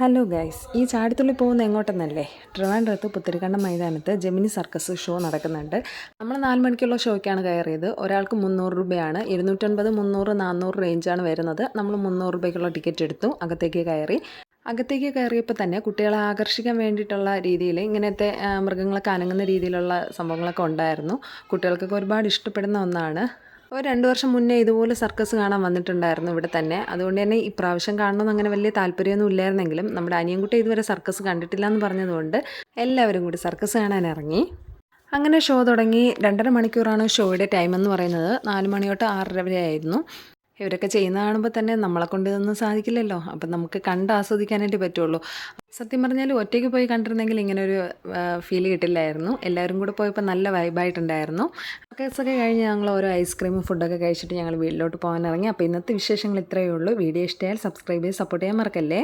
Hello guys, ഈ ചാടിത്തുള്ളി പോകുന്ന എങ്ങോട്ടെന്നല്ലേ? ട്രിവാൻഡ്രത്ത് പുത്തരിക്കണ്ടം മൈതാനത്ത് ജെമിനി സർക്കസ് ഷോ നടക്കുന്നുണ്ട്. നമ്മൾ 4 മണിക്കുള്ള ഷോയ്ക്കാണ് കയറിയത്. ഒരാൾക്ക് 300 രൂപയാണ്. 250, 300, 400 റേഞ്ചാണ് വരുന്നത്. നമ്മൾ 300 രൂപയ്ക്കുള്ള ടിക്കറ്റ് എടുത്തു. അകത്തേക്ക് കയറിയപ്പോൾ തന്നെ കുട്ടികളെ ആകർഷിക്കാൻ വേണ്ടിയിട്ടുള്ള രീതിയിൽ ഇങ്ങനത്തെ മൃഗങ്ങളൊക്കെ അനങ്ങുന്ന രീതിയിലുള്ള സംഭവങ്ങളൊക്കെ ഉണ്ടായിരുന്നു. കുട്ടികൾക്കൊക്കെ ഒരുപാട് ഇഷ്ടപ്പെടുന്ന ഒന്നാണ്. ഒരു 2 വർഷം മുന്നേ ഇതുപോലെ സർക്കസ് കാണാൻ വന്നിട്ടുണ്ടായിരുന്നു ഇവിടെ തന്നെ. അതുകൊണ്ട് തന്നെ ഇപ്രാവശ്യം കാണണമെന്ന് അങ്ങനെ വലിയ താല്പര്യമൊന്നും ഇല്ലായിരുന്നെങ്കിലും നമ്മുടെ അനിയൻകുട്ടി ഇതുവരെ സർക്കസ് കണ്ടിട്ടില്ല എന്ന് പറഞ്ഞതുകൊണ്ട് എല്ലാവരും കൂടി സർക്കസ് കാണാൻ ഇറങ്ങി. അങ്ങനെ ഷോ തുടങ്ങി. 2.5 മണിക്കൂറാണ് ഷോയുടെ ടൈം എന്ന് പറയുന്നത്. 4 മണി തൊട്ട് 6:30 വരെ ആയിരുന്നു. ഇവരൊക്കെ ചെയ്യുന്ന കാണുമ്പോൾ തന്നെ നമ്മളെ കൊണ്ട് ഇതൊന്നും സാധിക്കില്ലല്ലോ. അപ്പം നമുക്ക് കണ്ട് ആസ്വദിക്കാനായിട്ട് പറ്റുള്ളൂ. സത്യം പറഞ്ഞാൽ ഒറ്റയ്ക്ക് പോയി കണ്ടിരുന്നെങ്കിൽ ഇങ്ങനൊരു ഫീൽ കിട്ടില്ലായിരുന്നു. എല്ലാവരും കൂടെ പോയപ്പോൾ നല്ല വൈബായിട്ടുണ്ടായിരുന്നു. സർക്കസൊക്കെ കഴിഞ്ഞ് ഞങ്ങൾ ഓരോ ഐസ്ക്രീമും ഫുഡൊക്കെ കഴിച്ചിട്ട് ഞങ്ങൾ വീട്ടിലോട്ട് പോകാൻ ഇറങ്ങി. അപ്പോൾ ഇന്നത്തെ വിശേഷങ്ങൾ ഇത്രയേ ഉള്ളൂ. വീഡിയോ ഇഷ്ടമായാൽ സബ്സ്ക്രൈബ് ചെയ്ത് സപ്പോർട്ട് ചെയ്യാൻ മറക്കല്ലേ.